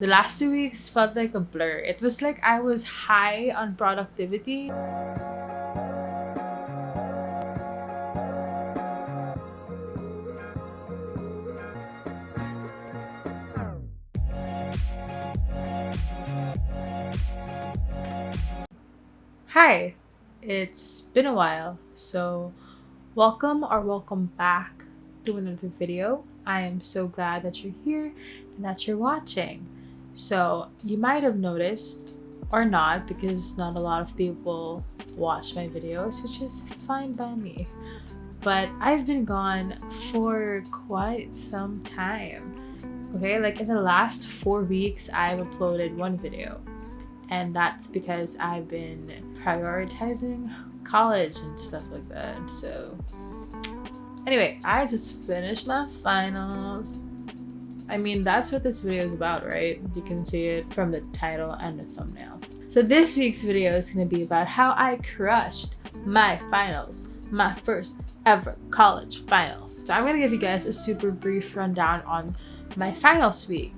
The last 2 weeks felt like a blur. It was like I was high on productivity. Hi, it's been a while, so welcome back to another video. I am so glad that you're here and that you're watching. So, you might have noticed, or not, because not a lot of people watch my videos, which is fine by me. But I've been gone for quite some time. Okay, like in the last 4 weeks, I've uploaded one video, and that's because I've been prioritizing college and stuff like that. So, anyway, I just finished my finals. I mean, that's what this video is about, right? You can see it from the title and the thumbnail. So this week's video is going to be about how I crushed my finals, my first ever college finals. So I'm going to give you guys a super brief rundown on my finals week.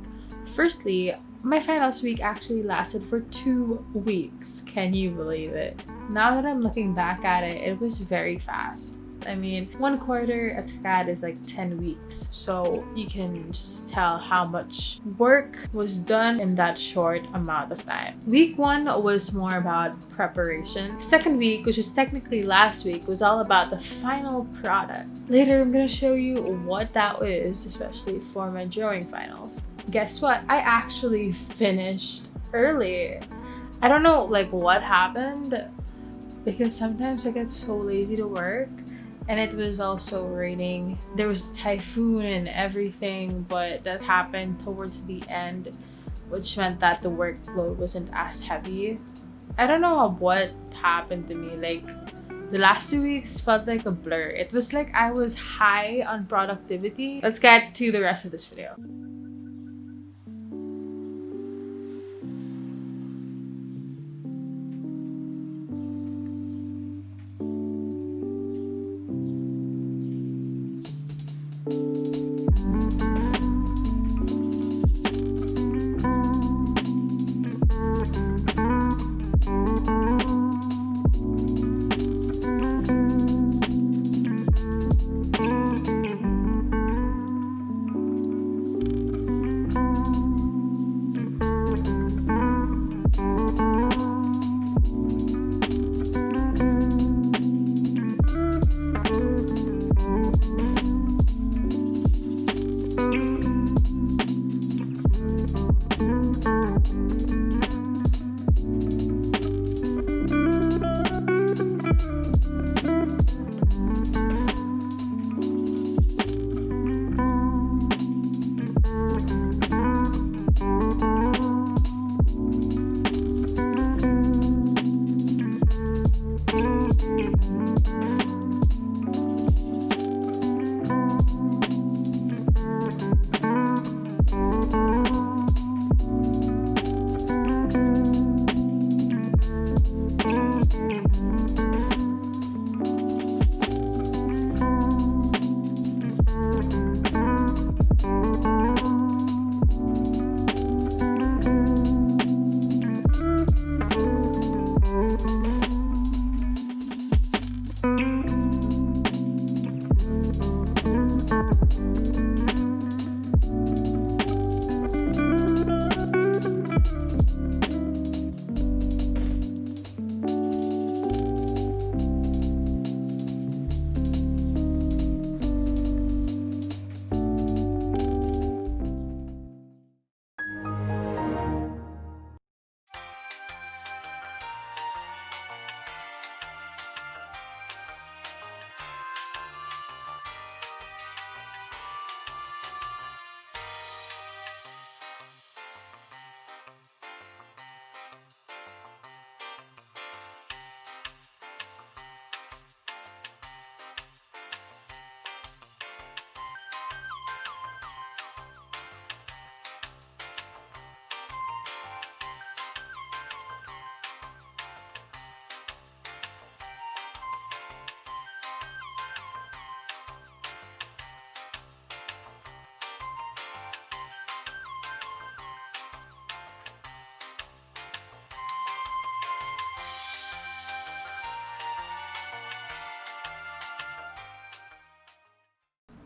Firstly, my finals week actually lasted for 2 weeks. Can you believe it? Now that I'm looking back at it, it was very fast. I mean, 1 quarter at SCAD is like 10 weeks. So you can just tell how much work was done in that short amount of time. Week 1 was more about preparation. Second week, which was technically last week, was all about the final product. Later, I'm gonna show you what that was, especially for my drawing finals. Guess what? I actually finished early. I don't know like what happened, because sometimes I get so lazy to work. And it was also raining. There was a typhoon and everything, but that happened towards the end, which meant that the workload wasn't as heavy. I don't know what happened to me. Like, the last 2 weeks felt like a blur. It was like I was high on productivity. Let's get to the rest of this video.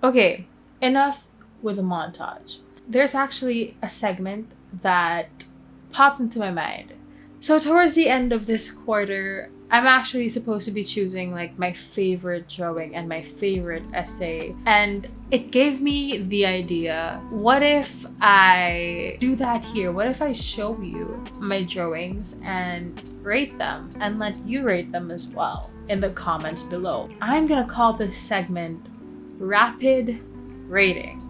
Okay, enough with the montage. There's actually a segment that popped into my mind. So towards the end of this quarter, I'm actually supposed to be choosing like my favorite drawing and my favorite essay. And it gave me the idea, what if I do that here? What if I show you my drawings and rate them and let you rate them as well in the comments below? I'm gonna call this segment Rapid Rating.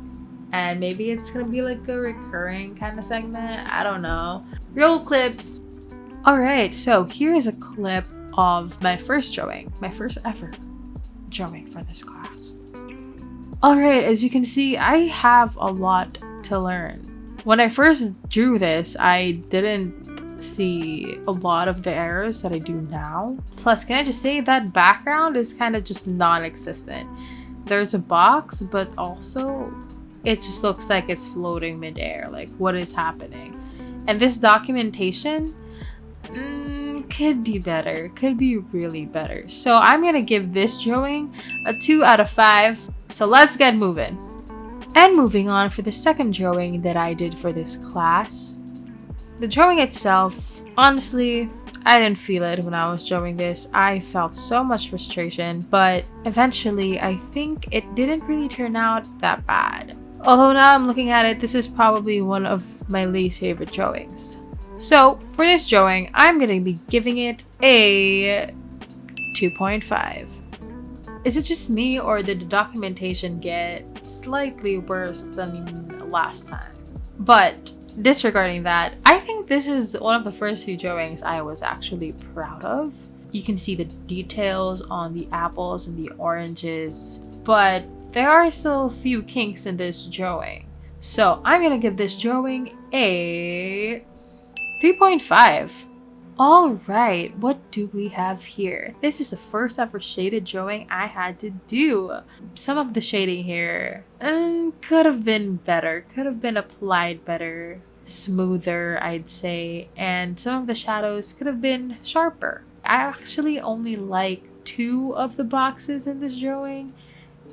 And maybe it's gonna be like a recurring kind of segment. I don't know. Roll clips. Alright, so here is a clip of my first drawing. My first ever drawing for this class. Alright, as you can see, I have a lot to learn. When I first drew this, I didn't see a lot of the errors that I do now. Plus, can I just say that background is kind of just non-existent. There's a box, but also it just looks like it's floating midair. Like, what is happening? And this documentation could be better. Could be really better. So I'm gonna give this drawing a 2 out of 5. So let's get moving. And moving on for the second drawing that I did for this class. The drawing itself, honestly, I didn't feel it when I was drawing this. I felt so much frustration, but eventually I think it didn't really turn out that bad. Although now I'm looking at it, this is probably one of my least favorite drawings. So for this drawing, I'm going to be giving it a 2.5. Is it just me, or did the documentation get slightly worse than last time? But disregarding that, I think this is one of the first few drawings I was actually proud of. You can see the details on the apples and the oranges, but there are still a few kinks in this drawing. So I'm gonna give this drawing a 3.5. Alright, what do we have here? This is the first ever shaded drawing I had to do. Some of the shading here could have been better, could have been applied better, smoother, I'd say, and some of the shadows could have been sharper. I actually only like 2 of the boxes in this drawing,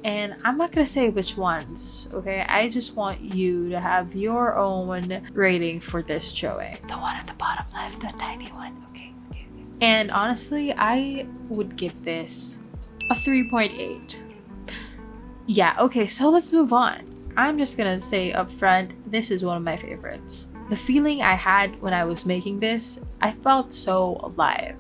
and I'm not gonna say which ones, okay? I just want you to have your own rating for this drawing. The one at the bottom left, that tiny one. Okay. And honestly, I would give this a 3.8. Yeah, okay, so let's move on. I'm just gonna say up front, this is one of my favorites. The feeling I had when I was making this, I felt so alive.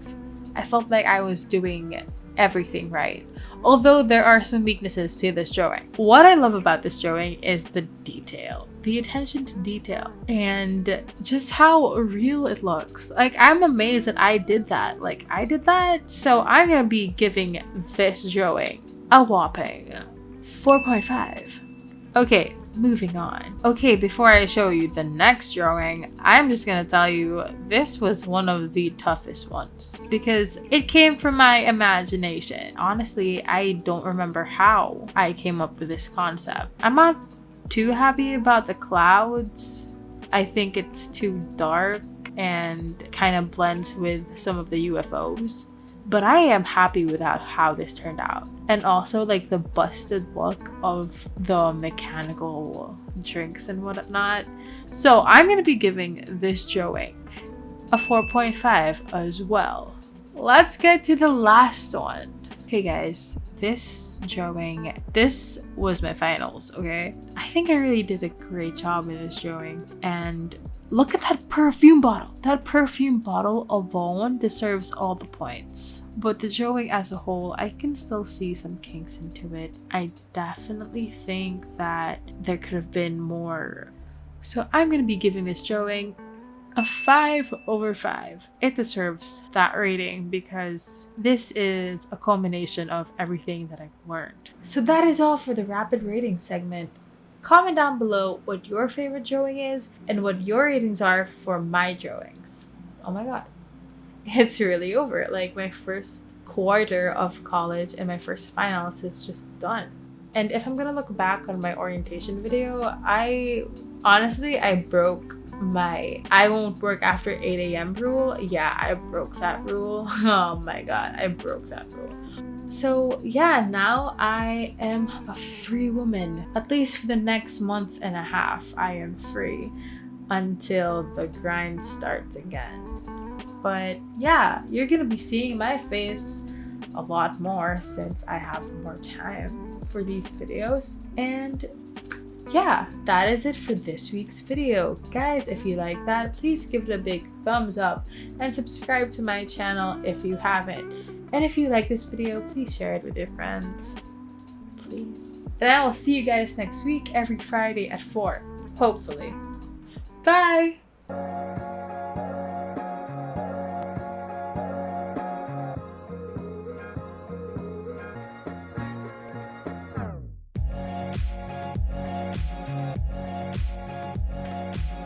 I felt like I was doing everything right. Although there are some weaknesses to this drawing. What I love about this drawing is the detail, the attention to detail, and just how real it looks. Like, I'm amazed that I did that. Like, I did that. So I'm gonna be giving this drawing a whopping 4.5. Okay, moving on. Okay, before I show you the next drawing, I'm just gonna tell you this was one of the toughest ones because it came from my imagination. Honestly, I don't remember how I came up with this concept. I'm not too happy about the clouds. I think it's too dark and kind of blends with some of the UFOs. But I am happy with how this turned out. And also like the busted look of the mechanical drinks and whatnot. So I'm going to be giving this drawing a 4.5 as well. Let's get to the last one. Okay guys, this drawing, this was my finals, okay? I think I really did a great job in this drawing. And look at that perfume bottle. That perfume bottle alone deserves all the points. But the drawing as a whole, I can still see some kinks into it. I definitely think that there could have been more. So I'm going to be giving this drawing a 5/5. It deserves that rating because this is a culmination of everything that I've learned. So that is all for the rapid rating segment. Comment down below what your favorite drawing is and what your ratings are for my drawings. Oh my god. It's really over. Like, my first quarter of college and my first finals is just done. And if I'm gonna look back on my orientation video, I broke my I won't work after 8 a.m. rule. Yeah, I broke that rule. Oh my god, I broke that rule. So yeah, now I am a free woman. At least for the next month and a half, I am free until the grind starts again. But yeah, you're gonna be seeing my face a lot more since I have more time for these videos. And yeah, that is it for this week's video. Guys, if you like that, please give it a big thumbs up and subscribe to my channel if you haven't. And if you like this video, please share it with your friends. Please. And I will see you guys next week every Friday at 4, hopefully. Bye!